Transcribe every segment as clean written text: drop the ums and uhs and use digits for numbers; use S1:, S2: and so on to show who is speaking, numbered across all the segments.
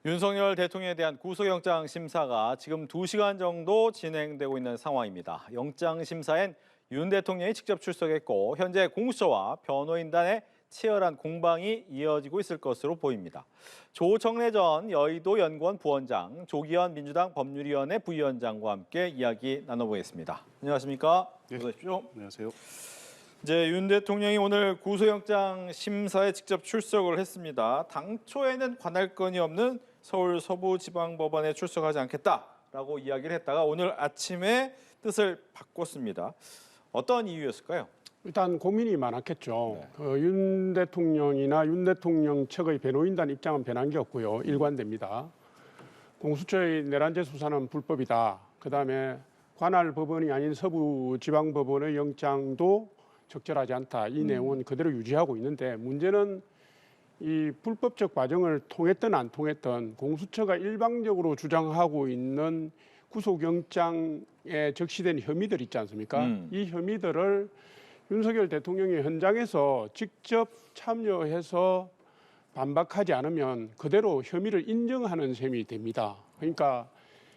S1: 윤석열 대통령에 대한 구속영장 심사가 지금 2시간 정도 진행되고 있는 상황입니다. 영장 심사엔 윤 대통령이 직접 출석했고 현재 공수처와 변호인단의 치열한 공방이 이어지고 있을 것으로 보입니다. 조정래 전 여의도 연구원 부원장, 조기현 민주당 법률위원회 부위원장과 함께 이야기 나눠보겠습니다. 안녕하십니까?
S2: 네.
S1: 어서 오십시오.
S2: 안녕하세요.
S1: 이제 윤 대통령이 오늘 구속영장 심사에 직접 출석을 했습니다. 당초에는 관할 건이 없는 서울 서부지방법원에 출석하지 않겠다라고 이야기를 했다가 오늘 아침에 뜻을 바꿨습니다. 어떤 이유였을까요?
S3: 일단 고민이 많았겠죠.
S1: 네.
S3: 윤 대통령이나 윤 대통령 측의 변호인단 입장은 변한 게 없고요. 일관됩니다. 공수처의 내란죄 수사는 불법이다. 그다음에 관할 법원이 아닌 서부지방법원의 영장도 적절하지 않다. 이 내용은 그대로 유지하고 있는데 문제는 이 불법적 과정을 통했든 안 통했든 공수처가 일방적으로 주장하고 있는 구속영장에 적시된 혐의들 있지 않습니까? 이 혐의들을 윤석열 대통령이 현장에서 직접 참여해서 반박하지 않으면 그대로 혐의를 인정하는 셈이 됩니다. 그러니까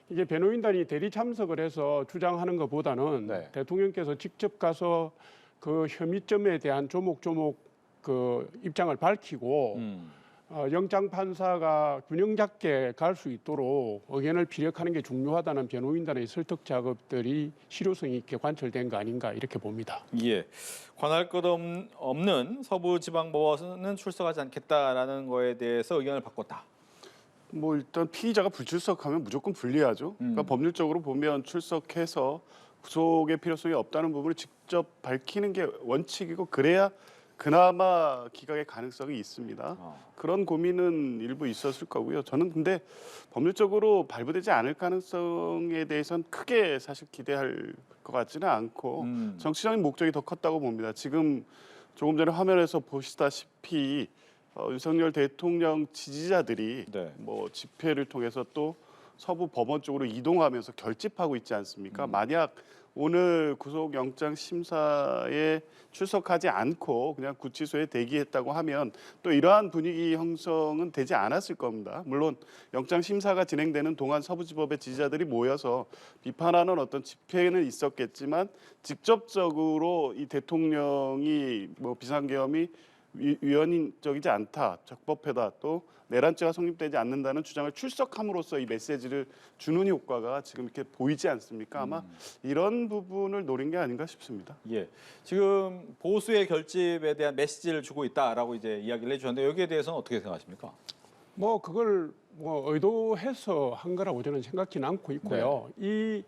S3: 이게 변호인단이 대리 참석을 해서 주장하는 것보다는
S1: 네.
S3: 대통령께서 직접 가서 그 혐의점에 대한 조목조목 그 입장을 밝히고 영장 판사가 균형 잡게 갈 수 있도록 의견을 피력하는 게 중요하다는 변호인단의 설득 작업들이 실효성 있게 관철된 거 아닌가 이렇게 봅니다.
S1: 예, 관할 것 없는 서부지방법원은 출석하지 않겠다라는 거에 대해서 의견을 바꿨다.
S2: 뭐 일단 피의자가 불출석하면 무조건 불리하죠. 그러니까 법률적으로 보면 출석해서 구속의 필요성이 없다는 부분을 직접 밝히는 게 원칙이고 그래야 그나마 기각의 가능성이 있습니다. 그런 고민은 일부 있었을 거고요. 저는 근데 법률적으로 발부되지 않을 가능성에 대해서는 크게 사실 기대할 것 같지는 않고 정치적인 목적이 더 컸다고 봅니다. 지금 조금 전에 화면에서 보시다시피 윤석열 대통령 지지자들이
S1: 네.
S2: 뭐 집회를 통해서 또 서부 법원 쪽으로 이동하면서 결집하고 있지 않습니까? 만약 오늘 구속영장 심사에 출석하지 않고 그냥 구치소에 대기했다고 하면 또 이러한 분위기 형성은 되지 않았을 겁니다. 물론 영장 심사가 진행되는 동안 서부지법의 지지자들이 모여서 비판하는 어떤 집회는 있었겠지만 직접적으로 이 대통령이 뭐 비상계엄이 위헌적이지 않다, 적법하다, 또 내란죄가 성립되지 않는다는 주장을 출석함으로써 이 메시지를 주는 효과가 지금 이렇게 보이지 않습니까? 아마 이런 부분을 노린 게 아닌가 싶습니다.
S1: 예, 지금 보수의 결집에 대한 메시지를 주고 있다라고 이제 이야기를 해주셨는데 여기에 대해서는 어떻게 생각하십니까?
S3: 뭐 그걸 뭐 의도해서 한 거라고 저는 생각지는 않고 있고요. 이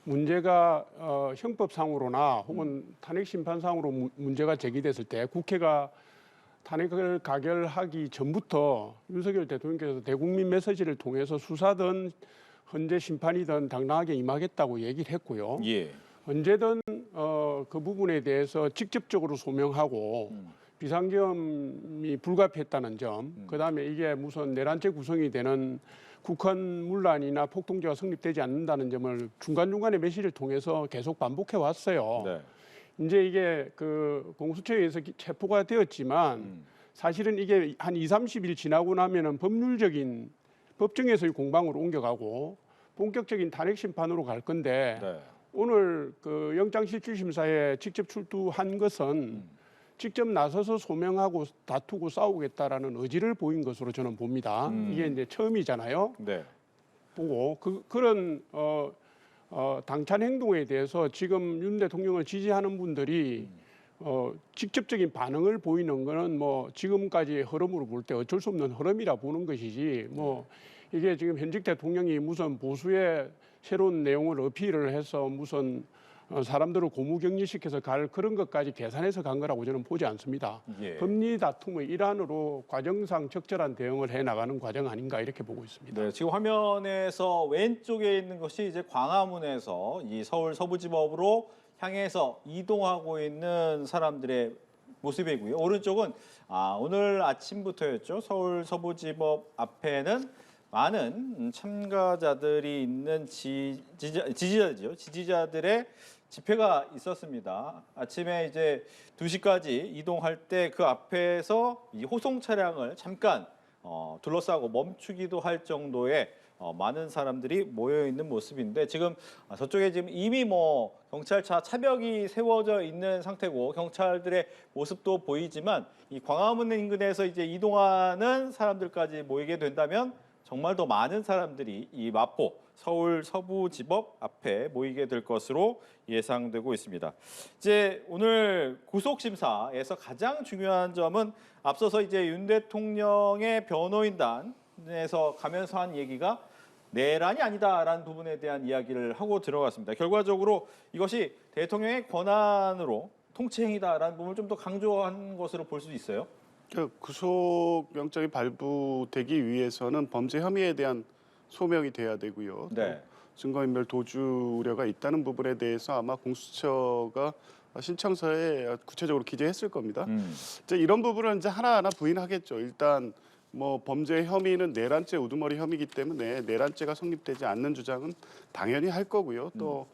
S3: 문제가 형법상으로나 혹은 탄핵심판상으로 문제가 제기됐을 때 국회가 탄핵을 가결하기 전부터 윤석열 대통령께서 대국민 메시지를 통해서 수사든 헌재 심판이든 당당하게 임하겠다고 얘기를 했고요.
S1: 예.
S3: 언제든 그 부분에 대해서 직접적으로 소명하고 비상계엄이 불가피했다는 점, 그다음에 이게 무슨 내란죄 구성이 되는 국헌 문란이나 폭동죄가 성립되지 않는다는 점을 중간중간에 메시지를 통해서 계속 반복해 왔어요.
S1: 네.
S3: 이제 이게 그 공수처에 의해서 체포가 되었지만 사실은 이게 한 2, 30일 지나고 나면은 법률적인 법정에서의 공방으로 옮겨가고 본격적인 탄핵 심판으로 갈 건데
S1: 네.
S3: 오늘 그 영장실질심사에 직접 출두한 것은 직접 나서서 소명하고 다투고 싸우겠다라는 의지를 보인 것으로 저는 봅니다. 이게 이제 처음이잖아요.
S1: 네.
S3: 보고 그런 당찬 행동에 대해서 지금 윤 대통령을 지지하는 분들이 직접적인 반응을 보이는 거는 뭐 지금까지의 흐름으로 볼 때 어쩔 수 없는 흐름이라 보는 것이지 뭐 이게 지금 현직 대통령이 무슨 보수의 새로운 내용을 어필을 해서 무슨 사람들을 고무격리시켜서 갈 그런 것까지 계산해서 간 거라고 저는 보지 않습니다.
S1: 예.
S3: 법리 다툼의 일환으로 과정상 적절한 대응을 해 나가는 과정 아닌가 이렇게 보고 있습니다.
S1: 네, 지금 화면에서 왼쪽에 있는 것이 이제 광화문에서 이 서울 서부지법으로 향해서 이동하고 있는 사람들의 모습이고요. 오른쪽은 오늘 아침부터였죠. 서울 서부지법 앞에는 많은 참가자들이 있는 지지자들이죠. 지지자들의 집회가 있었습니다. 아침에 이제 2시까지 이동할 때 그 앞에서 이 호송 차량을 잠깐 둘러싸고 멈추기도 할 정도의 많은 사람들이 모여 있는 모습인데 지금 저쪽에 지금 이미 뭐 경찰차 차벽이 세워져 있는 상태고 경찰들의 모습도 보이지만 이 광화문 인근에서 이제 이동하는 사람들까지 모이게 된다면 정말 더 많은 사람들이 이 마포 서울 서부지법 앞에 모이게 될 것으로 예상되고 있습니다. 이제 오늘 구속 심사에서 가장 중요한 점은 앞서서 이제 윤 대통령의 변호인단에서 가면서 한 얘기가 내란이 아니다라는 부분에 대한 이야기를 하고 들어갔습니다. 결과적으로 이것이 대통령의 권한으로 통치행위다라는 부분을 좀 더 강조한 것으로 볼 수 있어요.
S2: 구속영장이 발부되기 위해서는 범죄 혐의에 대한 소명이 돼야 되고요.
S1: 네.
S2: 또 증거인멸 도주 우려가 있다는 부분에 대해서 아마 공수처가 신청서에 구체적으로 기재했을 겁니다. 이제 이런 부분은 이제 하나하나 부인하겠죠. 일단 뭐 범죄 혐의는 내란죄 우두머리 혐의이기 때문에 내란죄가 성립되지 않는 주장은 당연히 할 거고요. 또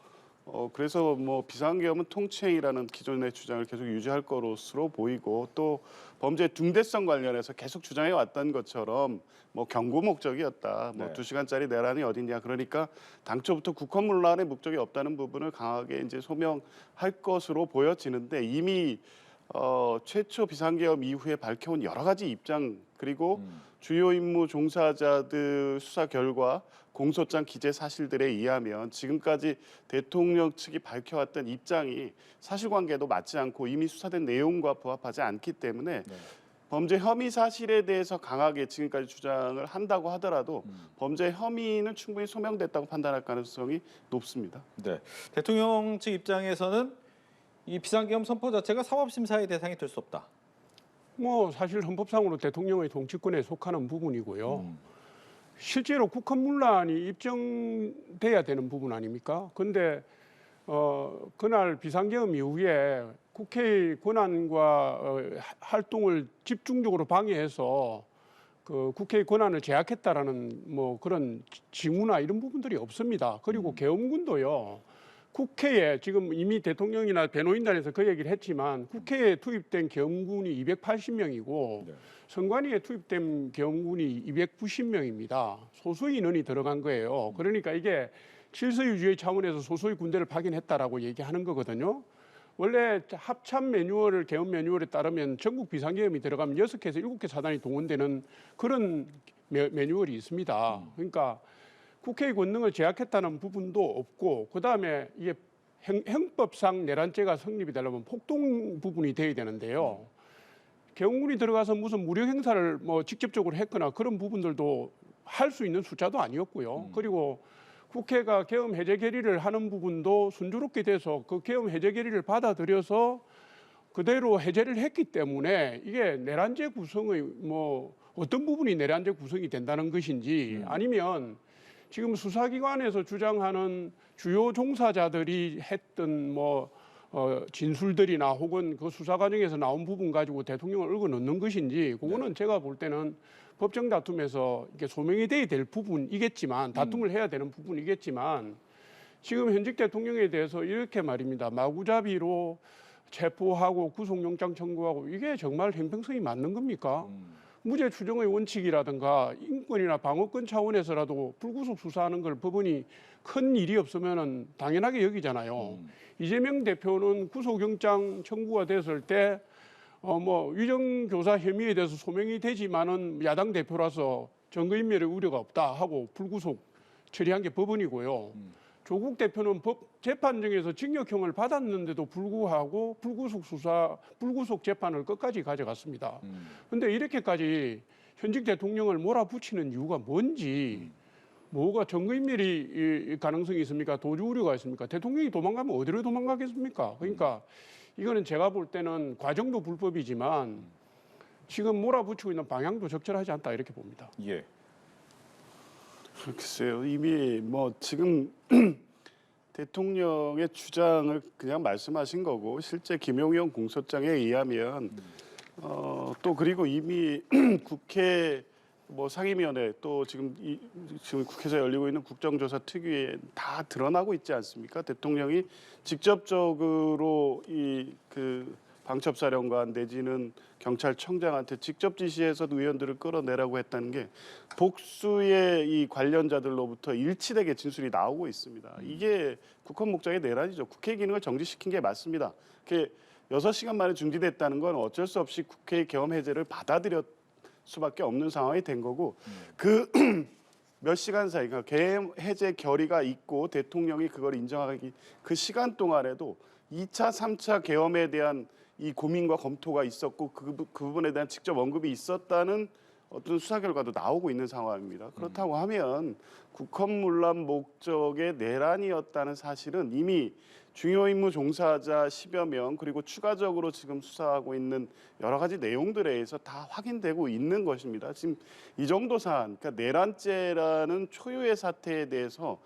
S2: 그래서 뭐 비상계엄은 통치행위라는 기존의 주장을 계속 유지할 것으로 보이고 또 범죄 중대성 관련해서 계속 주장해 왔던 것처럼 뭐 경고 목적이었다. 뭐
S1: 네.
S2: 2시간짜리 내란이 어딨냐. 그러니까 당초부터 국헌문란의 목적이 없다는 부분을 강하게 이제 소명할 것으로 보여지는데 이미 최초 비상계엄 이후에 밝혀온 여러 가지 입장 그리고 주요 임무 종사자들 수사 결과 공소장 기재 사실들에 의하면 지금까지 대통령 측이 밝혀왔던 입장이 사실관계도 맞지 않고 이미 수사된 내용과 부합하지 않기 때문에 범죄 혐의 사실에 대해서 강하게 지금까지 주장을 한다고 하더라도 범죄 혐의는 충분히 소명됐다고 판단할 가능성이 높습니다.
S1: 네. 대통령 측 입장에서는 이 비상계엄 선포 자체가 사법심사의 대상이 될 수 없다.
S3: 뭐 사실 헌법상으로 대통령의 통치권에 속하는 부분이고요. 실제로 국헌문란이 입증돼야 되는 부분 아닙니까? 근데 그날 비상계엄 이후에 국회의 권한과 활동을 집중적으로 방해해서 그 국회의 권한을 제약했다라는 뭐 그런 징후나 이런 부분들이 없습니다. 그리고 계엄군도요. 국회에 지금 이미 대통령이나 변호인단에서 그 얘기를 했지만 국회에 투입된 계엄군이 280명이고 선관위에 투입된 계엄군이 290명입니다. 소수 인원이 들어간 거예요. 그러니까 이게 질서 유지의 차원에서 소수의 군대를 파견했다라고 얘기하는 거거든요. 원래 합참 매뉴얼을 계엄 매뉴얼에 따르면 전국 비상계엄이 들어가면 6개에서 7개 사단이 동원되는 그런 매뉴얼이 있습니다. 그러니까 국회의 권능을 제약했다는 부분도 없고 그다음에 이게 형법상 내란죄가 성립이 되려면 폭동 부분이 돼야 되는데요. 계엄군이 들어가서 무슨 무력 행사를 뭐 직접적으로 했거나 그런 부분들도 할 수 있는 숫자도 아니었고요. 그리고 국회가 계엄 해제 결의를 하는 부분도 순조롭게 돼서 그 계엄 해제 결의를 받아들여서 그대로 해제를 했기 때문에 이게 내란죄 구성의 뭐 어떤 부분이 내란죄 구성이 된다는 것인지 아니면 지금 수사기관에서 주장하는 주요 종사자들이 했던 뭐 진술들이나 혹은 그 수사 과정에서 나온 부분 가지고 대통령을 얽어 넣는 것인지 그거는 제가 볼 때는 법정 다툼에서 이게 소명이 돼야 될 부분이겠지만 다툼을 해야 되는 부분이겠지만 지금 현직 대통령에 대해서 이렇게 말입니다. 마구잡이로 체포하고 구속영장 청구하고 이게 정말 형평성이 맞는 겁니까? 무죄 추정의 원칙이라든가 인권이나 방어권 차원에서라도 불구속 수사하는 걸 법원이 큰 일이 없으면은 당연하게 여기잖아요. 이재명 대표는 구속영장 청구가 됐을 때 뭐 위정교사 혐의에 대해서 소명이 되지만은 야당 대표라서 증거인멸의 우려가 없다 하고 불구속 처리한 게 법원이고요. 조국 대표는 재판정에서 징역형을 받았는데도 불구하고 불구속 재판을 끝까지 가져갔습니다. 그런데 이렇게까지 현직 대통령을 몰아붙이는 이유가 뭔지, 뭐가 증거인멸이 가능성이 있습니까? 도주 우려가 있습니까? 대통령이 도망가면 어디로 도망가겠습니까? 그러니까 이거는 제가 볼 때는 과정도 불법이지만 지금 몰아붙이고 있는 방향도 적절하지 않다 이렇게 봅니다.
S1: 예.
S2: 글쎄요. 이미 뭐 지금 대통령의 주장을 그냥 말씀하신 거고 실제 김용현 공소장에 의하면 또 그리고 이미 국회 뭐 상임위원회 또 지금 국회에서 열리고 있는 국정조사 특위에 다 드러나고 있지 않습니까? 대통령이 직접적으로 방첩사령관 내지는 경찰청장한테 직접 지시해서 의원들을 끌어내라고 했다는 게 복수의 이 관련자들로부터 일치되게 진술이 나오고 있습니다. 이게 국헌 목적의 내란이죠. 국회 기능을 정지시킨 게 맞습니다. 그게 6시간 만에 중지됐다는 건 어쩔 수 없이 국회 계엄 해제를 받아들였 수밖에 없는 상황이 된 거고 그 몇 시간 사이, 그러니까 계엄 해제 결의가 있고 대통령이 그걸 인정하기 그 시간 동안에도 2차, 3차 계엄에 대한 이 고민과 검토가 있었고 그 부분에 대한 직접 언급이 있었다는 어떤 수사 결과도 나오고 있는 상황입니다. 그렇다고 하면 국헌문란 목적의 내란이었다는 사실은 이미 중요 임무 종사자 10여 명 그리고 추가적으로 지금 수사하고 있는 여러 가지 내용들에 의해서 다 확인되고 있는 것입니다. 지금 이 정도 사안, 그러니까 내란죄라는 초유의 사태에 대해서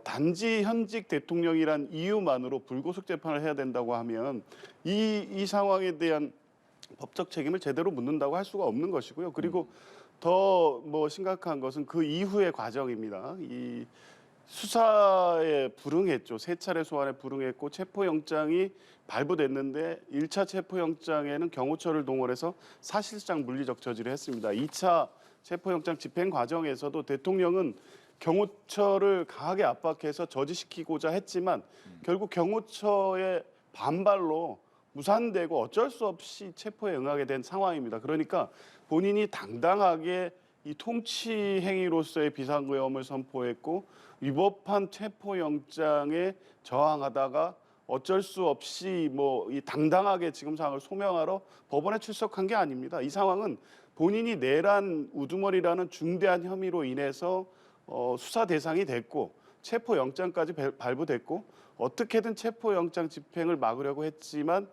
S2: 단지 현직 대통령이란 이유만으로 불구속 재판을 해야 된다고 하면 이 상황에 대한 법적 책임을 제대로 묻는다고 할 수가 없는 것이고요. 그리고 더 심각한 것은 그 이후의 과정입니다. 이 수사에 불응했죠. 3차례 소환에 불응했고 체포영장이 발부됐는데 1차 체포영장에는 경호처를 동원해서 사실상 물리적 저지를 했습니다. 2차 체포영장 집행 과정에서도 대통령은 경호처를 강하게 압박해서 저지시키고자 했지만 결국 경호처의 반발로 무산되고 어쩔 수 없이 체포에 응하게 된 상황입니다. 그러니까 본인이 당당하게 이 통치 행위로서의 비상계엄을 선포했고 위법한 체포영장에 저항하다가 어쩔 수 없이 이 당당하게 지금 상황을 소명하러 법원에 출석한 게 아닙니다. 이 상황은 본인이 내란 우두머리라는 중대한 혐의로 인해서 수사 대상이 됐고 체포영장까지 발부됐고 어떻게든 체포영장 집행을 막으려고 했지만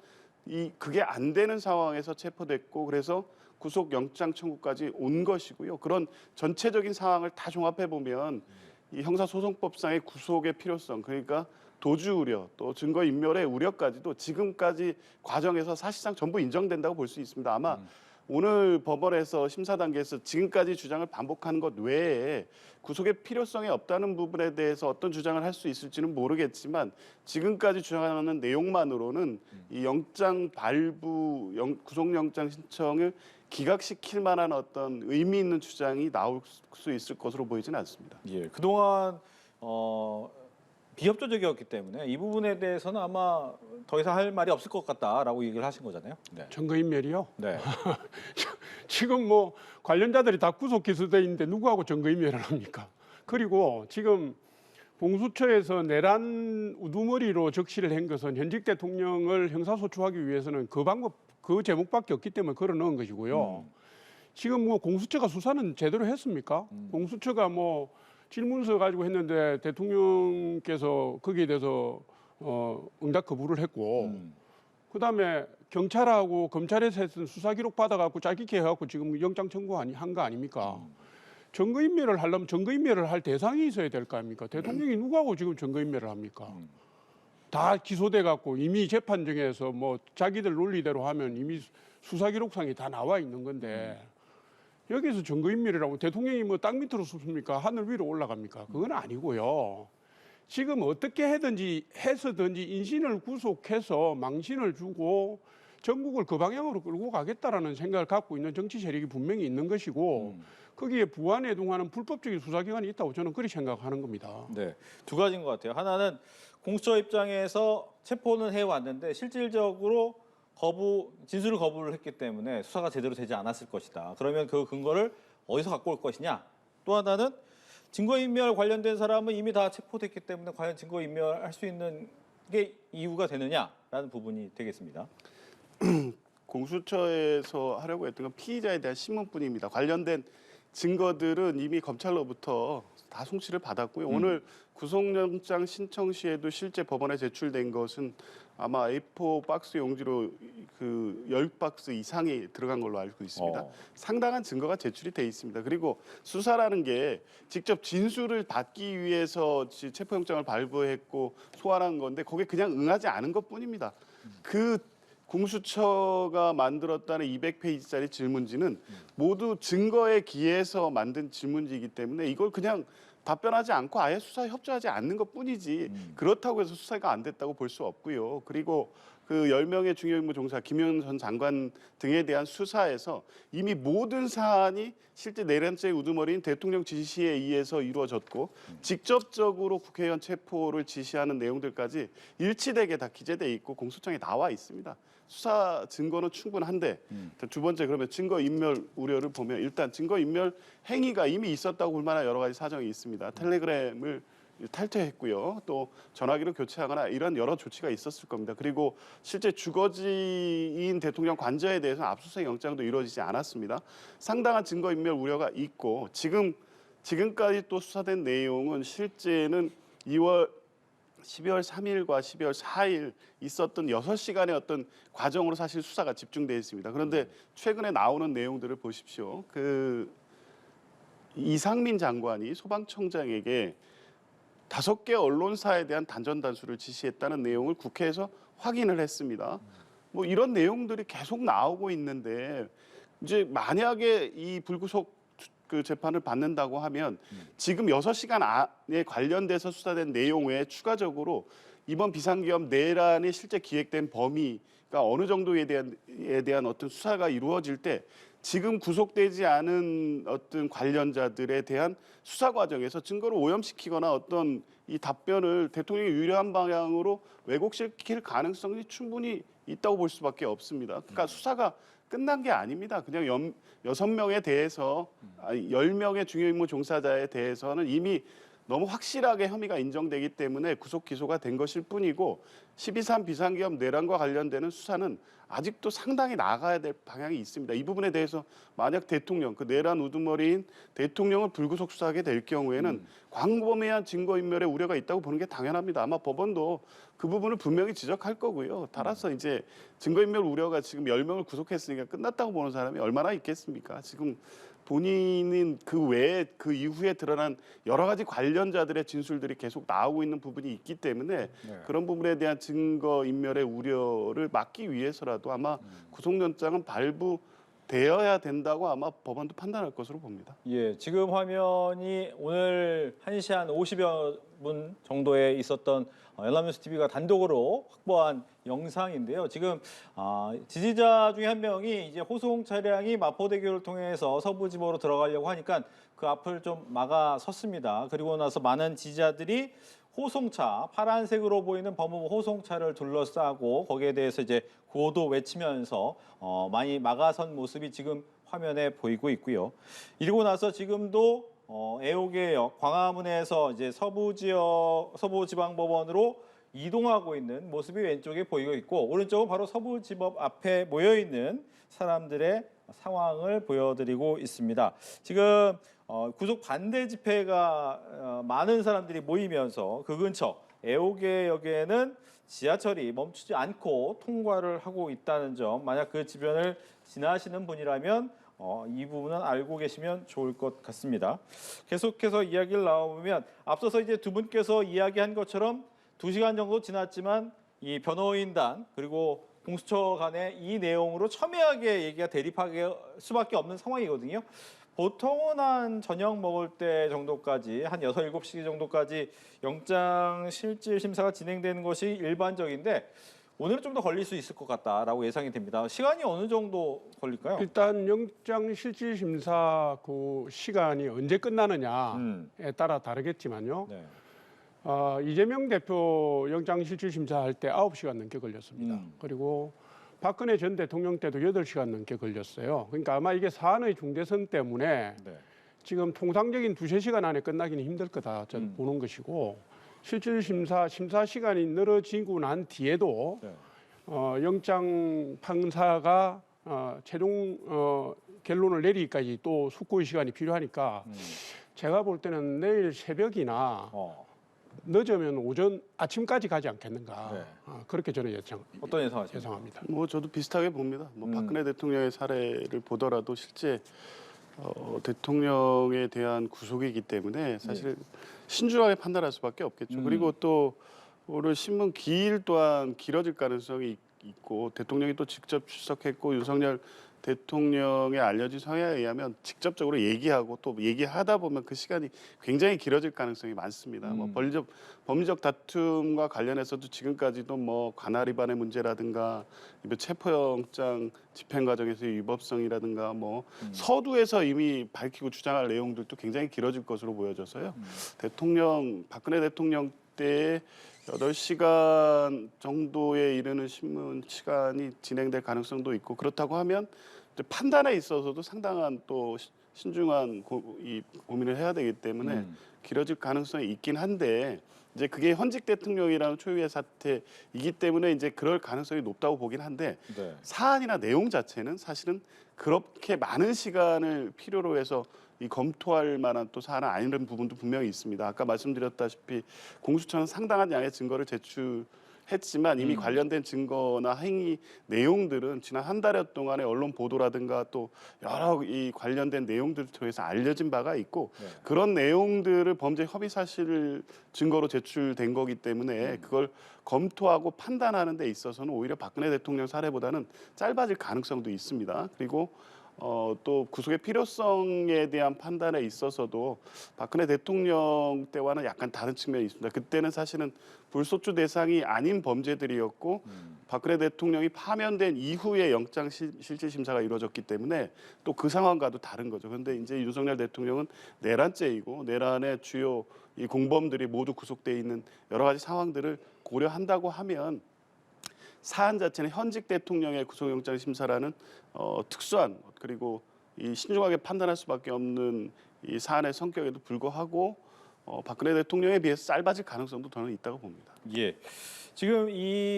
S2: 그게 안 되는 상황에서 체포됐고 그래서 구속영장 청구까지 온 것이고요. 그런 전체적인 상황을 다 종합해 보면 이 형사소송법상의 구속의 필요성, 그러니까 도주 우려, 또 증거 인멸의 우려까지도 지금까지 과정에서 사실상 전부 인정된다고 볼 수 있습니다. 아마 오늘 법원에서 심사 단계에서 지금까지 주장을 반복하는 것 외에 구속의 필요성이 없다는 부분에 대해서 어떤 주장을 할 수 있을지는 모르겠지만 지금까지 주장하는 내용만으로는 이 영장 발부, 구속영장 신청을 기각시킬 만한 어떤 의미 있는 주장이 나올 수 있을 것으로 보이지는 않습니다.
S1: 예, 그동안 비협조적이었기 때문에 이 부분에 대해서는 아마 더 이상 할 말이 없을 것 같다라고 얘기를 하신 거잖아요. 네.
S3: 증거인멸이요?
S1: 네.
S3: 지금 관련자들이 다 구속 기소돼 있는데 누구하고 증거인멸을 합니까? 그리고 지금 공수처에서 내란 우두머리로 적시를 한 것은 현직 대통령을 형사소추하기 위해서는 그 방법, 그 제목밖에 없기 때문에 걸어 넣은 것이고요. 지금 공수처가 수사는 제대로 했습니까? 공수처가 질문서 가지고 했는데 대통령께서 거기에 대해서 응답 거부를 했고 그다음에 경찰하고 검찰에서 했던 수사 기록 받아갖고 짧게 해갖고 지금 영장 청구한 거 아닙니까? 증거인멸을 하려면 증거인멸을 할 대상이 있어야 될 거 아닙니까? 대통령이 누구하고 지금 증거인멸을 합니까? 다 기소돼갖고 이미 재판정에서 자기들 논리대로 하면 이미 수사 기록상에 다 나와 있는 건데 여기서 증거인멸이라고 대통령이 땅 밑으로 숲습니까? 하늘 위로 올라갑니까? 그건 아니고요. 지금 어떻게 해서든지 인신을 구속해서 망신을 주고 전국을 그 방향으로 끌고 가겠다라는 생각을 갖고 있는 정치 세력이 분명히 있는 것이고 거기에 부안해동하는 불법적인 수사기관이 있다고 저는 그렇게 생각하는 겁니다.
S1: 네, 두 가지인 것 같아요. 하나는 공수처 입장에서 체포는 해왔는데 실질적으로 진술을 거부를 했기 때문에 수사가 제대로 되지 않았을 것이다. 그러면 그 근거를 어디서 갖고 올 것이냐? 또 하나는 증거인멸 관련된 사람은 이미 다 체포됐기 때문에 과연 증거인멸할 수 있는 게 이유가 되느냐라는 부분이 되겠습니다.
S2: 공수처에서 하려고 했던 건 피의자에 대한 신문뿐입니다. 관련된 증거들은 이미 검찰로부터 다 송치를 받았고요. 오늘 구속영장 신청 시에도 실제 법원에 제출된 것은 아마 A4 박스 용지로 10박스 이상이 들어간 걸로 알고 있습니다. 상당한 증거가 제출이 돼 있습니다. 그리고 수사라는 게 직접 진술을 받기 위해서 체포영장을 발부했고 소환한 건데 거기에 그냥 응하지 않은 것뿐입니다. 그 공수처가 만들었다는 200페이지짜리 질문지는 모두 증거에 기해서 만든 질문지이기 때문에 이걸 그냥 답변하지 않고 아예 수사에 협조하지 않는 것뿐이지 그렇다고 해서 수사가 안 됐다고 볼 수 없고요. 그리고 그 10명의 중요임무 종사 김용 전 장관 등에 대한 수사에서 이미 모든 사안이 실제 내란죄의 우두머리인 대통령 지시에 의해서 이루어졌고 직접적으로 국회의원 체포를 지시하는 내용들까지 일치되게 다 기재돼 있고 공소장에 나와 있습니다. 수사 증거는 충분한데 두 번째 그러면 증거인멸 우려를 보면 일단 증거인멸 행위가 이미 있었다고 볼 만한 여러 가지 사정이 있습니다. 텔레그램을 탈퇴했고요. 또 전화기를 교체하거나 이런 여러 조치가 있었을 겁니다. 그리고 실제 주거지인 대통령 관저에 대해서는 압수수색 영장도 이루어지지 않았습니다. 상당한 증거인멸 우려가 있고 지금까지 또 수사된 내용은 실제는 12월 3일과 12월 4일 있었던 6시간의 어떤 과정으로 사실 수사가 집중되어 있습니다. 그런데 최근에 나오는 내용들을 보십시오. 그 이상민 장관이 소방청장에게 5개 언론사에 대한 단전단수를 지시했다는 내용을 국회에서 확인을 했습니다. 뭐 이런 내용들이 계속 나오고 있는데 이제 만약에 이 불구속 그 재판을 받는다고 하면 지금 6시간 안에 관련돼서 수사된 내용 외에 추가적으로 이번 비상계엄 내란이 실제 기획된 범위가 어느 정도에 대한 어떤 수사가 이루어질 때 지금 구속되지 않은 어떤 관련자들에 대한 수사 과정에서 증거를 오염시키거나 어떤 이 답변을 대통령이 유리한 방향으로 왜곡시킬 가능성이 충분히 있다고 볼 수밖에 없습니다. 그러니까 수사가 끝난 게 아닙니다. 그냥 6명에 대해서 10명의 중요임무 종사자에 대해서는 이미 너무 확실하게 혐의가 인정되기 때문에 구속 기소가 된 것일 뿐이고 12.3 비상계엄 내란과 관련되는 수사는 아직도 상당히 나가야 될 방향이 있습니다. 이 부분에 대해서 만약 대통령, 그 내란 우두머리인 대통령을 불구속 수사하게 될 경우에는 광범위한 증거인멸의 우려가 있다고 보는 게 당연합니다. 아마 법원도 그 부분을 분명히 지적할 거고요. 따라서 이제 증거인멸 우려가 지금 10명을 구속했으니까 끝났다고 보는 사람이 얼마나 있겠습니까? 지금 본인은 그 외에 그 이후에 드러난 여러 가지 관련자들의 진술들이 계속 나오고 있는 부분이 있기 때문에 그런 부분에 대한 증거인멸의 우려를 막기 위해서라도 아마 구속영장은 발부되어야 된다고 아마 법원도 판단할 것으로 봅니다.
S1: 예, 지금 화면이 오늘 1시 한 50여 분 정도에 있었던 연합뉴스 TV가 단독으로 확보한 영상인데요. 지금 지지자 중에 한 명이 이제 호송 차량이 마포대교를 통해서 서부지법으로 들어가려고 하니까 그 앞을 좀 막아 섰습니다. 그리고 나서 많은 지지자들이 호송차, 파란색으로 보이는 법무부 호송차를 둘러싸고 거기에 대해서 이제 구호도 외치면서 많이 막아선 모습이 지금 화면에 보이고 있고요. 이러고 나서 지금도 애호개역 광화문에서 이제 서부지방법원으로 이동하고 있는 모습이 왼쪽에 보이고 있고 오른쪽은 바로 서부지법 앞에 모여 있는 사람들의 상황을 보여드리고 있습니다. 지금 구속 반대 집회가 많은 사람들이 모이면서 그 근처 애호개역에는 지하철이 멈추지 않고 통과를 하고 있다는 점, 만약 그 주변을 지나시는 분이라면 이 부분은 알고 계시면 좋을 것 같습니다. 계속해서 이야기를 나와보면 앞서서 이제 두 분께서 이야기한 것처럼 2시간 정도 지났지만 이 변호인단 그리고 공수처 간의 이 내용으로 첨예하게 얘기가 대립할 수밖에 없는 상황이거든요. 보통은 한 저녁 먹을 때 정도까지 한 6, 7시 정도까지 영장 실질 심사가 진행되는 것이 일반적인데 오늘은 좀 더 걸릴 수 있을 것 같다라고 예상이 됩니다. 시간이 어느 정도 걸릴까요?
S3: 일단 영장 실질 심사 그 시간이 언제 끝나느냐에 따라 다르겠지만요.
S1: 네.
S3: 이재명 대표 영장 실질 심사할 때 9시간 넘게 걸렸습니다. 그리고 박근혜 전 대통령 때도 8시간 넘게 걸렸어요. 그러니까 아마 이게 사안의 중대성 때문에
S1: 네.
S3: 지금 통상적인 2-3시간 안에 끝나기는 힘들 거다 저는 보는 것이고 실질 심사 시간이 늘어지고 난 뒤에도
S1: 네.
S3: 영장 판사가 최종 결론을 내리기까지 또 숙고의 시간이 필요하니까 제가 볼 때는 내일 새벽이나 늦으면 오전 아침까지 가지 않겠는가.
S1: 네.
S3: 그렇게 저는
S1: 어떤 예상하십니까?
S3: 예상합니다.
S2: 뭐 저도 비슷하게 봅니다. 뭐 박근혜 대통령의 사례를 보더라도 실제 대통령에 대한 구속이기 때문에 사실 신중하게 판단할 수밖에 없겠죠. 그리고 또 오늘 신문 기일 또한 길어질 가능성이 있고 대통령이 또 직접 출석했고 윤석열 대통령의 알려진 성향에 의하면 직접적으로 얘기하고 또 얘기하다 보면 그 시간이 굉장히 길어질 가능성이 많습니다. 뭐 법리적 다툼과 관련해서도 지금까지도 뭐 관할 위반의 문제라든가 체포영장 집행 과정에서의 위법성이라든가 뭐 서두에서 이미 밝히고 주장할 내용들도 굉장히 길어질 것으로 보여져서요. 박근혜 대통령 때에 8시간 정도에 이르는 신문 시간이 진행될 가능성도 있고 그렇다고 하면 이제 판단에 있어서도 상당한 또 신중한 고민을 해야 되기 때문에 길어질 가능성이 있긴 한데 이제 그게 현직 대통령이라는 초유의 사태이기 때문에 이제 그럴 가능성이 높다고 보긴 한데
S1: 네.
S2: 사안이나 내용 자체는 사실은 그렇게 많은 시간을 필요로 해서 이 검토할 만한 또 사안은 아닌 부분도 분명히 있습니다. 아까 말씀드렸다시피 공수처는 상당한 양의 증거를 제출했지만 이미 관련된 증거나 행위 내용들은 지난 한 달여 동안의 언론 보도라든가 또 여러 이 관련된 내용들을 통해서 알려진 바가 있고
S1: 네.
S2: 그런 내용들을 범죄 협의 사실 증거로 제출된 거기 때문에 그걸 검토하고 판단하는 데 있어서는 오히려 박근혜 대통령 사례보다는 짧아질 가능성도 있습니다. 그리고 또 구속의 필요성에 대한 판단에 있어서도 박근혜 대통령 때와는 약간 다른 측면이 있습니다. 그때는 사실은 불소추 대상이 아닌 범죄들이었고 박근혜 대통령이 파면된 이후에 영장 실질 심사가 이루어졌기 때문에 또 그 상황과도 다른 거죠. 그런데 이제 윤석열 대통령은 내란죄이고 내란의 주요 이 공범들이 모두 구속돼 있는 여러 가지 상황들을 고려한다고 하면 사안 자체는 현직 대통령의 구속영장 심사라는 특수한 그리고 이 신중하게 판단할 수밖에 없는 이 사안의 성격에도 불구하고 박근혜 대통령에 비해서 짧아질 가능성도 저는 있다고 봅니다.
S1: 예. 지금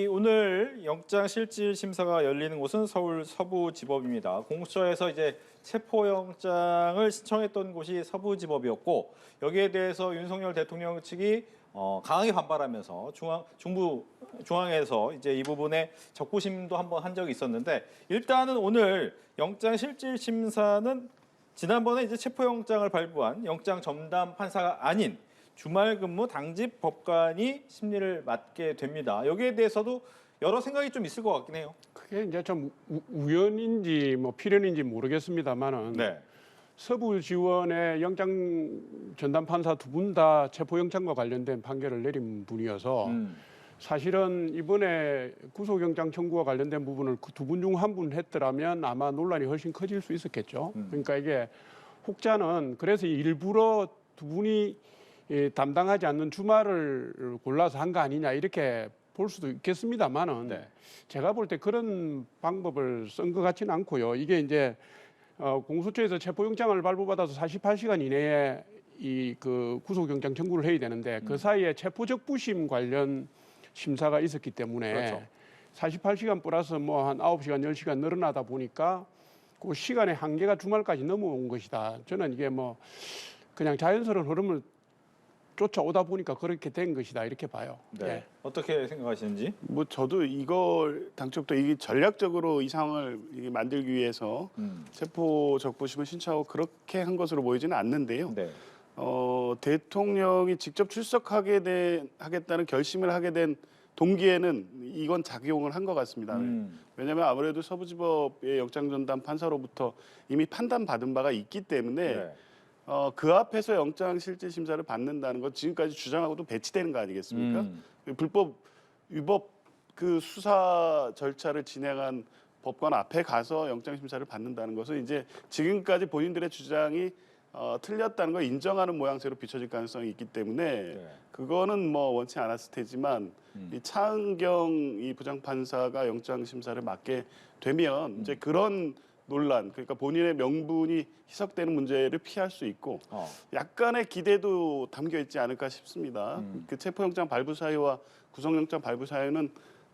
S1: 오늘 영장 실질 심사가 열리는 곳은 서울 서부지법입니다. 공수처에서 이제 체포영장을 신청했던 곳이 서부지법이었고 여기에 대해서 윤석열 대통령 측이 강하게 반발하면서 중앙에서 이제 이 부분에 적부심도 한번 한 적이 있었는데 일단은 오늘 영장 실질 심사는 지난번에 이제 체포영장을 발부한 영장 전담 판사가 아닌 주말 근무 당직 법관이 심리를 맡게 됩니다. 여기에 대해서도 여러 생각이 좀 있을 것 같긴 해요.
S3: 그게 이제 좀 우연인지 뭐 필연인지 모르겠습니다만은
S1: 네.
S3: 서부지원의 영장 전담 판사 두 분 다 체포영장과 관련된 판결을 내린 분이어서 사실은 이번에 구속영장 청구와 관련된 부분을 그 두 분 중 한 분 했더라면 아마 논란이 훨씬 커질 수 있었겠죠. 그러니까 이게 혹자는 그래서 일부러 두 분이 담당하지 않는 주말을 골라서 한 거 아니냐 이렇게 볼 수도 있겠습니다만은
S1: 네.
S3: 제가 볼 때 그런 방법을 쓴 것 같지는 않고요. 이게 이제 공수처에서 체포영장을 발부받아서 48시간 이내에 그 구속영장 청구를 해야 되는데 그 사이에 체포적부심 관련 심사가 있었기 때문에
S1: 그렇죠.
S3: 48시간 플러스 뭐 한 9시간, 10시간 늘어나다 보니까 그 시간의 한계가 주말까지 넘어온 것이다. 저는 이게 뭐 그냥 자연스러운 흐름을 쫓아오다 보니까 그렇게 된 것이다 이렇게 봐요.
S1: 네.
S3: 예.
S1: 어떻게 생각하시는지?
S2: 뭐 저도 이걸 당초부터 이게 전략적으로 이 상황을 만들기 위해서 체포 적부심을 신청하고 그렇게 한 것으로 보이지는 않는데요.
S1: 네.
S2: 대통령이 직접 하겠다는 결심을 하게 된 동기에는 이건 작용을 한 것 같습니다. 왜냐하면 아무래도 서부지법의 영장전담 판사로부터 이미 판단받은 바가 있기 때문에
S1: 네.
S2: 그 앞에서 영장 실질 심사를 받는다는 건 지금까지 주장하고도 배치되는 거 아니겠습니까? 불법 위법 그 수사 절차를 진행한 법관 앞에 가서 영장 심사를 받는다는 것은 이제 지금까지 본인들의 주장이 틀렸다는 걸 인정하는 모양새로 비춰질 가능성이 있기 때문에
S1: 네.
S2: 그거는 뭐 원치 않았을 테지만 이 차은경 이 부장판사가 영장 심사를 맡게 되면 이제 그런 논란, 그러니까 본인의 명분이 희석되는 문제를 피할 수 있고 약간의 기대도 담겨 있지 않을까 싶습니다. 그 체포영장 발부 사유와 구속영장 발부 사유는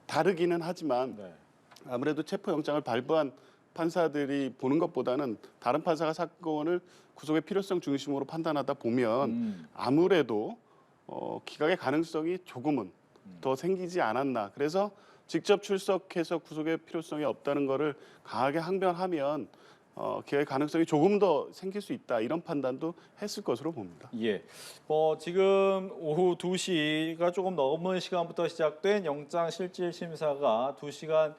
S2: 다르기는 하지만
S1: 네.
S2: 아무래도 체포영장을 발부한 판사들이 보는 것보다는 다른 판사가 사건을 구속의 필요성 중심으로 판단하다 보면 아무래도 기각의 가능성이 조금은 더 생기지 않았나. 그래서 직접 출석해서 구속의 필요성이 없다는 것을 강하게 항변하면 기각의 가능성이 조금 더 생길 수 있다. 이런 판단도 했을 것으로 봅니다.
S1: 예. 지금 오후 2시가 조금 넘은 시간부터 시작된 영장 실질 심사가 2시간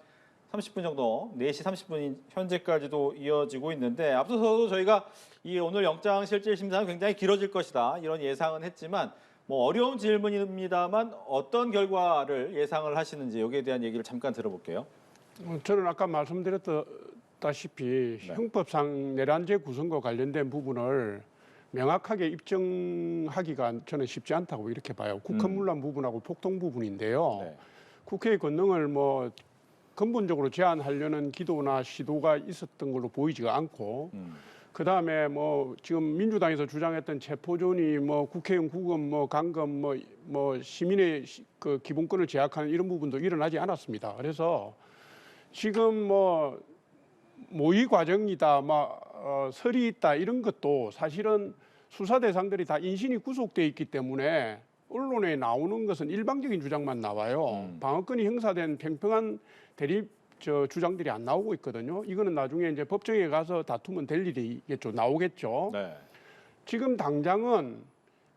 S1: 30분 정도, 4시 30분 현재까지도 이어지고 있는데 앞서서도 저희가 이 오늘 영장 실질 심사는 굉장히 길어질 것이다 이런 예상은 했지만 뭐 어려운 질문입니다만 어떤 결과를 예상을 하시는지 여기에 대한 얘기를 잠깐 들어볼게요.
S3: 저는 아까 말씀드렸다시피
S1: 네.
S3: 형법상 내란죄 구성과 관련된 부분을 명확하게 입증하기가 저는 쉽지 않다고 이렇게 봐요. 국헌문란 부분하고 폭동 부분인데요.
S1: 네.
S3: 국회의 권능을 뭐 근본적으로 제한하려는 기도나 시도가 있었던 걸로 보이지가 않고 그다음에 뭐 지금 민주당에서 주장했던 체포존이 뭐 국회의원 구금 뭐 감금 뭐 시민의 그 기본권을 제약하는 이런 부분도 일어나지 않았습니다. 그래서 지금 뭐 모의 과정이다, 설이 있다 이런 것도 사실은 수사 대상들이 다 인신이 구속돼 있기 때문에 언론에 나오는 것은 일방적인 주장만 나와요. 방어권이 행사된 평평한 대립 주장들이 안 나오고 있거든요. 이거는 나중에 이제 법정에 가서 다투면 될 일이겠죠. 나오겠죠.
S1: 네.
S3: 지금 당장은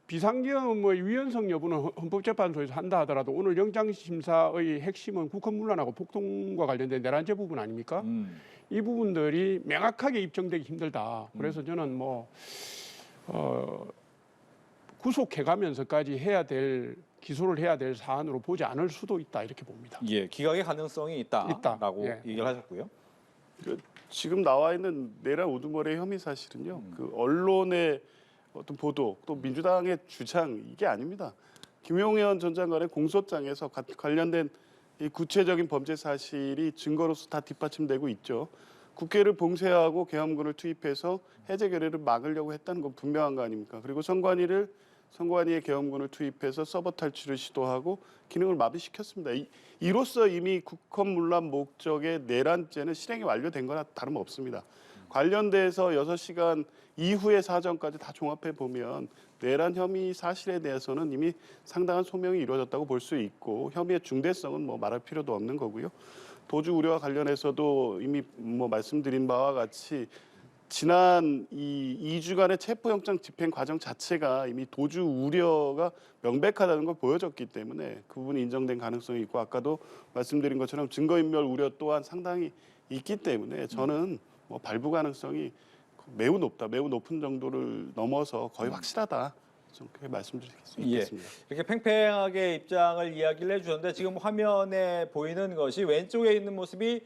S3: 비상계엄의 위헌성 여부는 헌법재판소에서 한다 하더라도 오늘 영장심사의 핵심은 국헌문란하고 폭동과 관련된 내란죄 부분 아닙니까? 이 부분들이 명확하게 입증되기 힘들다. 그래서 저는 구속해가면서까지 기소를 해야 될 사안으로 보지 않을 수도 있다 이렇게 봅니다.
S1: 예, 기각의 가능성이 있다라고
S3: 예.
S1: 얘기를 하셨고요.
S2: 지금 나와 있는 내란 우두머리의 혐의 사실은요. 그 언론의 어떤 보도 또 민주당의 주장 이게 아닙니다. 김용현 전 장관의 공소장에서 관련된 이 구체적인 범죄 사실이 증거로서 다 뒷받침되고 있죠. 국회를 봉쇄하고 계엄군을 투입해서 해제 결의를 막으려고 했다는 건 분명한 거 아닙니까? 그리고 선관위의 계엄군을 투입해서 서버 탈취를 시도하고 기능을 마비시켰습니다. 이로써 이미 국헌문란 목적의 내란죄는 실행이 완료된 거나 다름없습니다. 관련돼서 6시간 이후의 사정까지 다 종합해 보면 내란 혐의 사실에 대해서는 이미 상당한 소명이 이루어졌다고 볼 수 있고 혐의의 중대성은 뭐 말할 필요도 없는 거고요. 도주 우려와 관련해서도 이미 뭐 말씀드린 바와 같이 지난 이 2주간의 체포영장 집행 과정 자체가 이미 도주 우려가 명백하다는 걸 보여줬기 때문에 그 부분이 인정된 가능성이 있고 아까도 말씀드린 것처럼 증거인멸 우려 또한 상당히 있기 때문에 저는 뭐 발부 가능성이 매우 높은 정도를 넘어서 거의 확실하다. 좀 그렇게 말씀드리겠습니다.
S1: 예, 이렇게 팽팽하게 입장을 이야기를 해주셨는데 지금 화면에 보이는 것이 왼쪽에 있는 모습이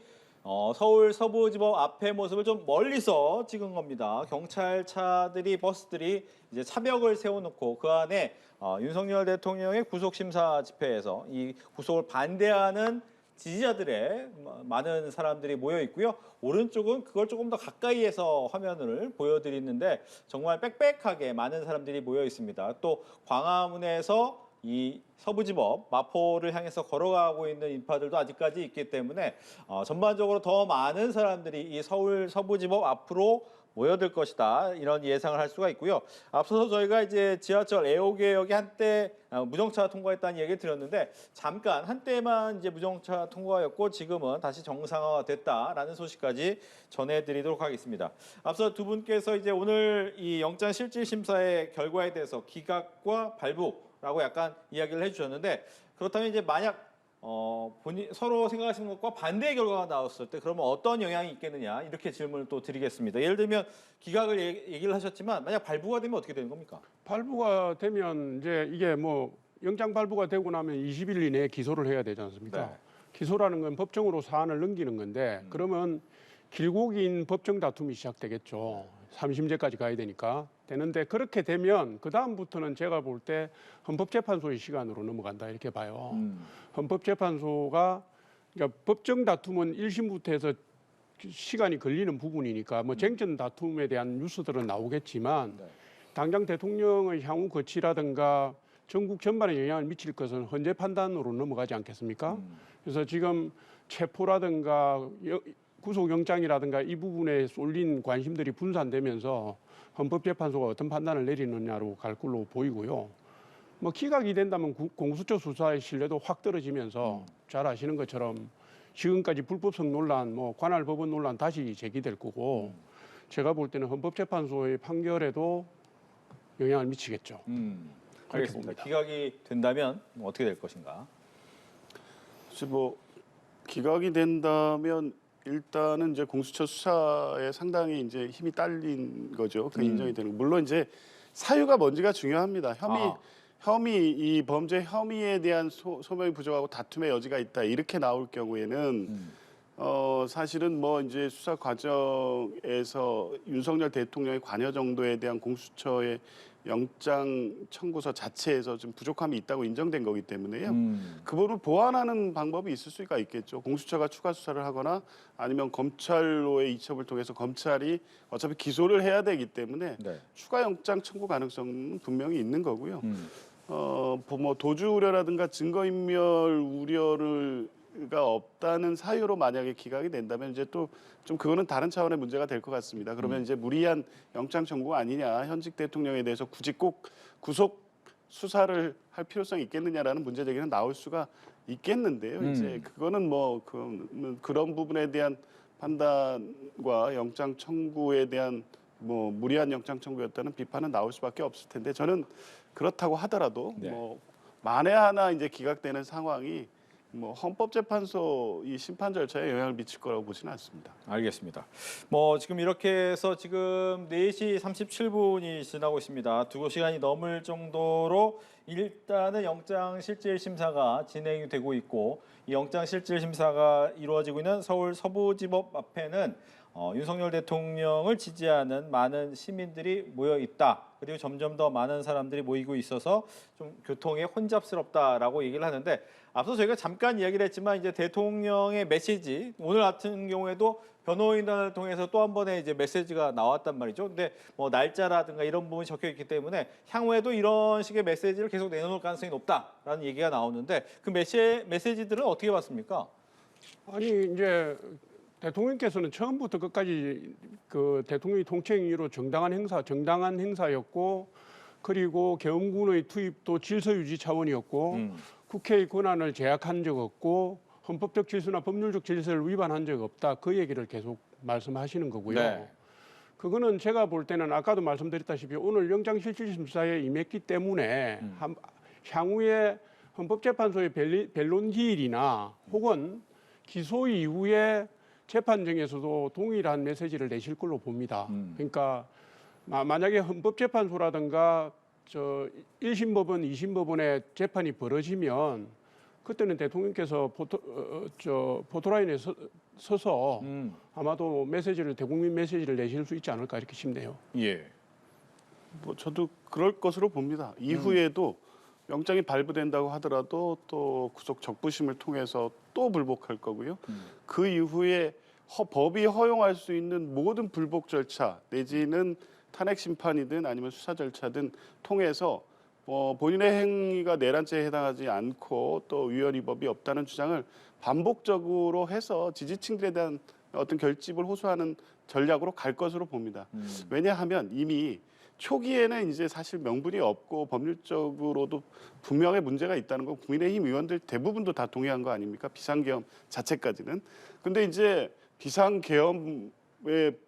S1: 서울 서부지법 앞의 모습을 좀 멀리서 찍은 겁니다. 경찰차들이 버스들이 이제 차벽을 세워놓고 그 안에 윤석열 대통령의 구속심사 집회에서 이 구속을 반대하는 지지자들의 많은 사람들이 모여 있고요. 오른쪽은 그걸 조금 더 가까이에서 화면을 보여드리는데 정말 빽빽하게 많은 사람들이 모여 있습니다. 또 광화문에서 이 서부지법 마포를 향해서 걸어가고 있는 인파들도 아직까지 있기 때문에 전반적으로 더 많은 사람들이 이 서울 서부지법 앞으로 모여들 것이다 이런 예상을 할 수가 있고요. 앞서서 저희가 이제 지하철 애호개역이 한때 무정차 통과했다는 얘기를 드렸는데 잠깐 한때만 이제 무정차 통과였고 지금은 다시 정상화가 됐다라는 소식까지 전해드리도록 하겠습니다. 앞서 두 분께서 이제 오늘 이 영장 실질 심사의 결과에 대해서 기각과 발부라고 약간 이야기를 해주셨는데 그렇다면 이제 만약 서로 생각하시는 것과 반대의 결과가 나왔을 때 그러면 어떤 영향이 있겠느냐 이렇게 질문을 또 드리겠습니다. 예를 들면 기각을 얘기를 하셨지만 만약 발부가 되면 어떻게 되는 겁니까?
S3: 발부가 되면 이제 이게 뭐 영장 발부가 되고 나면 20일 이내에 기소를 해야 되지 않습니까?
S1: 네.
S3: 기소라는 건 법정으로 사안을 넘기는 건데 그러면 길고 긴 법정 다툼이 시작되겠죠. 3심제까지 가야 되는데 그렇게 되면 그 다음부터는 제가 볼 때 헌법재판소의 시간으로 넘어간다 이렇게 봐요. 헌법재판소가 그러니까 법정 다툼은 1심부터 해서 시간이 걸리는 부분이니까 뭐 쟁점 다툼에 대한 뉴스들은 나오겠지만 당장 대통령의 향후 거취라든가 전국 전반에 영향을 미칠 것은 헌재 판단으로 넘어가지 않겠습니까? 그래서 지금 체포라든가 구속영장이라든가 이 부분에 쏠린 관심들이 분산되면서 헌법재판소가 어떤 판단을 내리느냐로 갈 걸로 보이고요. 뭐 기각이 된다면 공수처 수사의 신뢰도 확 떨어지면서 잘 아시는 것처럼 지금까지 불법성 논란, 뭐 관할 법원 논란 다시 제기될 거고 제가 볼 때는 헌법재판소의 판결에도 영향을 미치겠죠.
S1: 알겠습니다. 기각이 된다면 어떻게 될 것인가?
S2: 뭐 기각이 된다면 일단은 이제 공수처 수사에 상당히 이제 힘이 딸린 거죠. 그 인정이 되는 거. 물론 이제 사유가 뭔지가 중요합니다. 혐의 이 범죄 혐의에 대한 소명이 부족하고 다툼의 여지가 있다 이렇게 나올 경우에는 사실은 뭐 이제 수사 과정에서 윤석열 대통령의 관여 정도에 대한 공수처의 영장 청구서 자체에서 좀 부족함이 있다고 인정된 거기 때문에요. 그 부분을 보완하는 방법이 있을 수가 있겠죠. 공수처가 추가 수사를 하거나 아니면 검찰로의 이첩을 통해서 검찰이 어차피 기소를 해야 되기 때문에
S1: 네.
S2: 추가 영장 청구 가능성은 분명히 있는 거고요. 뭐 도주 우려라든가 증거인멸 우려가 없다는 사유로 만약에 기각이 된다면 이제 또 좀 그거는 다른 차원의 문제가 될 것 같습니다. 그러면 이제 무리한 영장 청구가 아니냐, 현직 대통령에 대해서 굳이 꼭 구속 수사를 할 필요성이 있겠느냐라는 문제 제기는 나올 수가 있겠는데요. 이제 그거는 뭐 그런 부분에 대한 판단과 영장 청구에 대한 뭐 무리한 영장 청구였다는 비판은 나올 수밖에 없을 텐데 저는 그렇다고 하더라도
S1: 네.
S2: 뭐 만에 하나 이제 기각되는 상황이 뭐 헌법재판소 이 심판 절차에 영향을 미칠 거라고 보지는 않습니다.
S1: 알겠습니다. 뭐 지금 이렇게 해서 지금 4시 37분이 지나고 있습니다. 2시간이 넘을 정도로 일단은 영장실질심사가 진행이 되고 있고 이 영장실질심사가 이루어지고 있는 서울 서부지법 앞에는 윤석열 대통령을 지지하는 많은 시민들이 모여 있다. 그리고 점점 더 많은 사람들이 모이고 있어서 좀 교통에 혼잡스럽다라고 얘기를 하는데 앞서 저희가 잠깐 이야기를 했지만 이제 대통령의 메시지 오늘 같은 경우에도 변호인단을 통해서 또 한 번의 이제 메시지가 나왔단 말이죠. 근데 뭐 날짜라든가 이런 부분이 적혀 있기 때문에 향후에도 이런 식의 메시지를 계속 내놓을 가능성이 높다라는 얘기가 나오는데 그 메시지들은 어떻게 봤습니까?
S3: 아니 이제 대통령께서는 처음부터 끝까지 그 대통령이 통치행위로 정당한 행사였고 그리고 계엄군의 투입도 질서 유지 차원이었고 국회의 권한을 제약한 적 없고 헌법적 질서나 법률적 질서를 위반한 적 없다. 그 얘기를 계속 말씀하시는 거고요.
S1: 네.
S3: 그거는 제가 볼 때는 아까도 말씀드렸다시피 오늘 영장실질심사에 임했기 때문에 향후에 헌법재판소의 변론 기일이나 혹은 기소 이후에 재판정에서도 동일한 메시지를 내실 걸로 봅니다. 그러니까 만약에 헌법재판소라든가 1심법원, 2심법원의 재판이 벌어지면 그때는 대통령께서 포토라인에 서서 아마도 대국민 메시지를 내실 수 있지 않을까 이렇게 싶네요.
S1: 예.
S2: 뭐 저도 그럴 것으로 봅니다. 이후에도 영장이 발부된다고 하더라도 또 구속 적부심을 통해서 또 불복할 거고요. 그 이후에 법이 허용할 수 있는 모든 불복 절차 내지는 탄핵 심판이든 아니면 수사 절차든 통해서 본인의 행위가 내란죄에 해당하지 않고 또 위헌위법이 없다는 주장을 반복적으로 해서 지지층들에 대한 어떤 결집을 호소하는 전략으로 갈 것으로 봅니다. 왜냐하면 이미 초기에는 이제 사실 명분이 없고 법률적으로도 분명히 문제가 있다는 건 국민의힘 의원들 대부분도 다 동의한 거 아닙니까? 비상계엄 자체까지는. 근데 이제 비상계엄에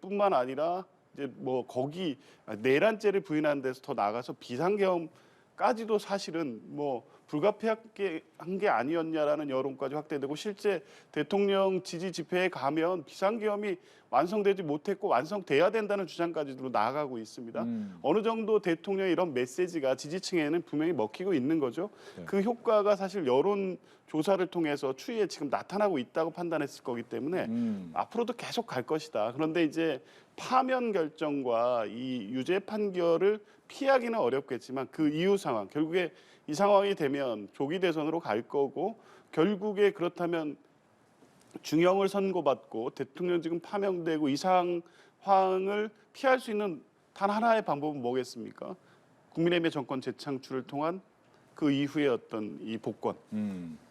S2: 뿐만 아니라 이제 뭐 거기 내란죄를 부인하는 데서 더 나아가서 비상계엄까지도 사실은 뭐 불가피한 게 아니었냐라는 여론까지 확대되고 실제 대통령 지지 집회에 가면 비상계엄이 완성되지 못했고 완성돼야 된다는 주장까지도 나아가고 있습니다. 어느 정도 대통령의 이런 메시지가 지지층에는 분명히 먹히고 있는 거죠.
S1: 네.
S2: 그 효과가 사실 여론 조사를 통해서 추이에 지금 나타나고 있다고 판단했을 거기 때문에 앞으로도 계속 갈 것이다. 그런데 이제 파면 결정과 이 유죄 판결을 피하기는 어렵겠지만 그 이후 상황, 결국에 이 상황이 되면 조기 대선으로 갈 거고 결국에 그렇다면 중형을 선고받고 대통령 지금 파면되고 이 상황을 피할 수 있는 단 하나의 방법은 뭐겠습니까? 국민의힘의 정권 재창출을 통한 그 이후의 어떤 이 복권,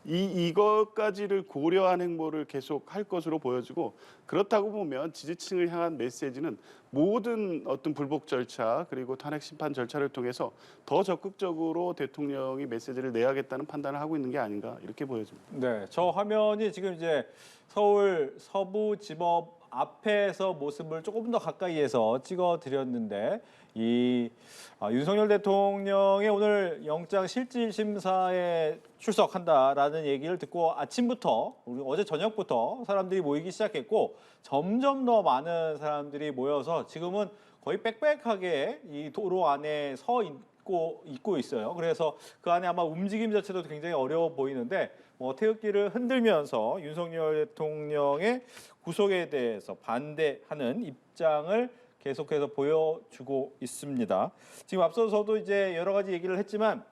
S2: 이것까지를 고려한 행보를 계속 할 것으로 보여지고 그렇다고 보면 지지층을 향한 메시지는 모든 어떤 불복 절차 그리고 탄핵 심판 절차를 통해서 더 적극적으로 대통령이 메시지를 내야겠다는 판단을 하고 있는 게 아닌가 이렇게 보여집니다.
S1: 네, 저 화면이 지금 이제 서울 서부지법 앞에서 모습을 조금 더 가까이에서 찍어드렸는데 윤석열 대통령의 오늘 영장 실질 심사에 출석한다라는 얘기를 듣고 아침부터 우리 어제 저녁부터 사람들이 모이기 시작했고 점점 더 많은 사람들이 모여서 지금은 거의 빽빽하게 이 도로 안에 서 있고 있어요. 그래서 그 안에 아마 움직임 자체도 굉장히 어려워 보이는데 태극기를 흔들면서 윤석열 대통령의 구속에 대해서 반대하는 입장을 계속해서 보여주고 있습니다. 지금 앞서서도 이제 여러 가지 얘기를 했지만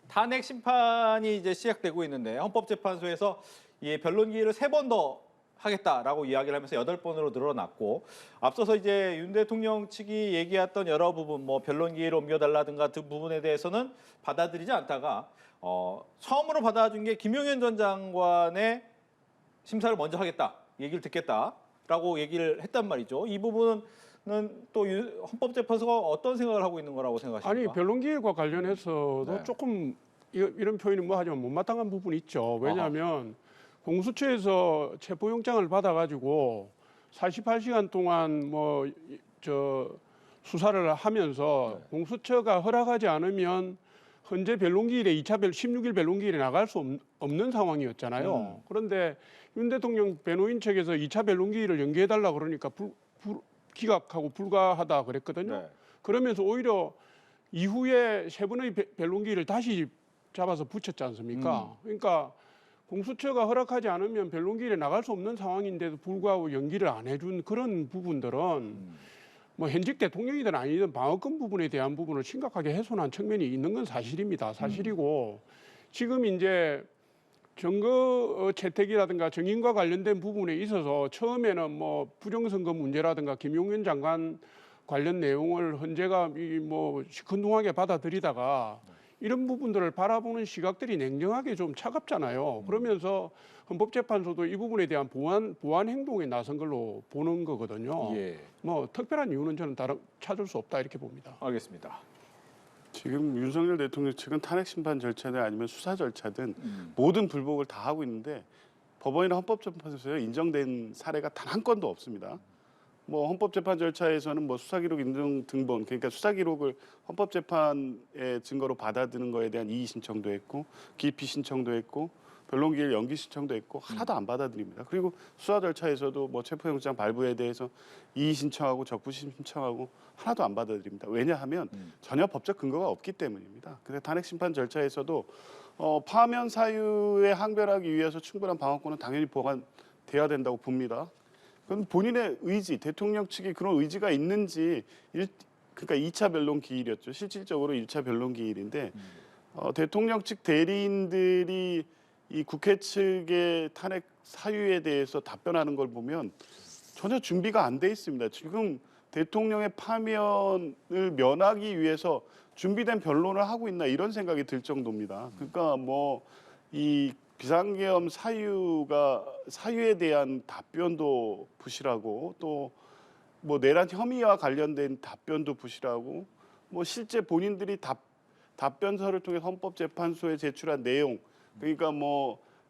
S1: 탄핵 심판이 이제 시작되고 있는데 헌법재판소에서 이 변론 기일을 3번 더 하겠다라고 이야기를 하면서 8번으로 늘어났고 앞서서 이제 윤 대통령 측이 얘기했던 여러 부분 변론 기일을 옮겨달라든가 그 부분에 대해서는 받아들이지 않다가 처음으로 받아준 게 김용현 전 장관의 심사를 먼저 하겠다, 얘기를 듣겠다라고 얘기를 했단 말이죠. 이 부분은 또 헌법재판소가 어떤 생각을 하고 있는 거라고 생각하십니까?
S3: 아니 변론기일과 관련해서도
S1: 네.
S3: 조금 이런 표현이 하지만 못마땅한 부분이 있죠. 왜냐하면 공수처에서 체포영장을 받아가지고 48시간 동안 수사를 하면서
S1: 네.
S3: 공수처가 허락하지 않으면 현재 변론기일에 16일 변론기일에 나갈 수 없는 상황이었잖아요. 그런데 윤 대통령 변호인 측에서 2차 변론기일을 연기해달라 그러니까 기각하고 불가하다 그랬거든요.
S1: 네.
S3: 그러면서 오히려 이후에 3번의 변론기일을 다시 잡아서 붙였지 않습니까? 그러니까 공수처가 허락하지 않으면 변론기일에 나갈 수 없는 상황인데도 불구하고 연기를 안 해준 그런 부분들은 현직 대통령이든 아니든 방어권 부분에 대한 부분을 심각하게 훼손한 측면이 있는 건 사실입니다. 사실이고 지금 이제 증거 채택이라든가 증인과 관련된 부분에 있어서 처음에는 부정선거 문제라든가 김용현 장관 관련 내용을 헌재가 시큰둥하게 받아들이다가 이런 부분들을 바라보는 시각들이 냉정하게 좀 차갑잖아요. 그러면서 헌법재판소도 이 부분에 대한 보완 행동에 나선 걸로 보는 거거든요.
S1: 예.
S3: 특별한 이유는 저는 찾을 수 없다 이렇게 봅니다.
S1: 알겠습니다.
S2: 지금 윤석열 대통령 측은 탄핵 심판 절차든 아니면 수사 절차든 모든 불복을 다 하고 있는데 법원이나 헌법재판소에 인정된 사례가 단 한 건도 없습니다. 헌법재판 절차에서는 수사기록 인증 등본, 그러니까 수사기록을 헌법재판의 증거로 받아들이는 거에 대한 이의 신청도 했고 기피 신청도 했고 변론기일 연기 신청도 했고 하나도 안 받아들입니다. 그리고 수사 절차에서도 체포영장 발부에 대해서 이의 신청하고 적부심 신청하고 하나도 안 받아들입니다. 왜냐하면 전혀 법적 근거가 없기 때문입니다. 그래서 탄핵 심판 절차에서도 파면 사유에 항변하기 위해서 충분한 방어권은 당연히 보관돼야 된다고 봅니다. 그건 본인의 의지, 대통령 측이 그런 의지가 있는지 그러니까 2차 변론 기일이었죠. 실질적으로 1차 변론 기일인데 대통령 측 대리인들이 이 국회 측의 탄핵 사유에 대해서 답변하는 걸 보면 전혀 준비가 안 돼 있습니다. 지금 대통령의 파면을 면하기 위해서 준비된 변론을 하고 있나 이런 생각이 들 정도입니다. 그러니까 이 비상계엄 사유에 대한 답변도 부실하고 또 내란 혐의와 관련된 답변도 부실하고 실제 본인들이 답변서를 통해 헌법재판소에 제출한 내용 그러니까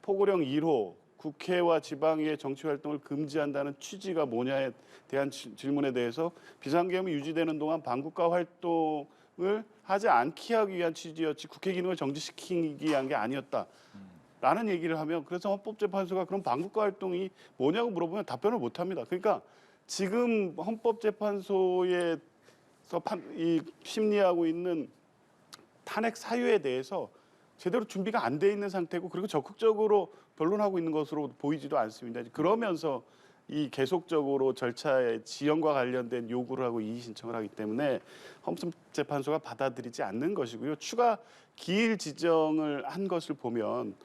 S2: 포고령 1호 국회와 지방의 정치활동을 금지한다는 취지가 뭐냐에 대한 질문에 대해서 비상계엄이 유지되는 동안 반국가 활동을 하지 않게 하기 위한 취지였지 국회 기능을 정지시키기 위한 게 아니었다. 라는 얘기를 하면 그래서 헌법재판소가 그럼 반국가 활동이 뭐냐고 물어보면 답변을 못합니다. 그러니까 지금 헌법재판소에서 심리하고 있는 탄핵 사유에 대해서 제대로 준비가 안 돼 있는 상태고 그리고 적극적으로 변론하고 있는 것으로 보이지도 않습니다. 그러면서 이 계속적으로 절차의 지연과 관련된 요구를 하고 이의 신청을 하기 때문에 헌법재판소가 받아들이지 않는 것이고요. 추가 기일 지정을 한 것을 보면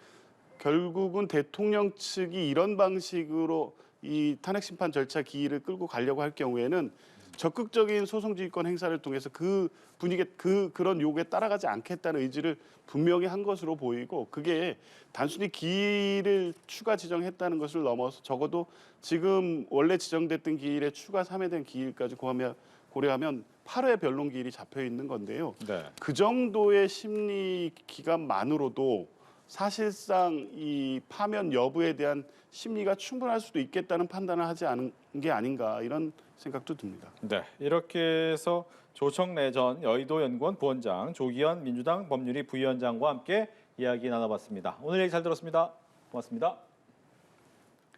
S2: 결국은 대통령 측이 이런 방식으로 이 탄핵 심판 절차 기일을 끌고 가려고 할 경우에는 적극적인 소송지휘권 행사를 통해서 그 분위기 그런 요구에 따라가지 않겠다는 의지를 분명히 한 것으로 보이고 그게 단순히 기일을 추가 지정했다는 것을 넘어서 적어도 지금 원래 지정됐던 기일에 추가 3회된 기일까지 고려하면 8회 변론 기일이 잡혀 있는 건데요.
S1: 네.
S2: 그 정도의 심리 기간만으로도 사실상 이 파면 여부에 대한 심리가 충분할 수도 있겠다는 판단을 하지 않은 게 아닌가 이런 생각도 듭니다.
S1: 네, 이렇게 해서 조청래 전 여의도연구원 부원장, 조기현 민주당 법률위 부위원장과 함께 이야기 나눠봤습니다. 오늘 얘기 잘 들었습니다. 고맙습니다.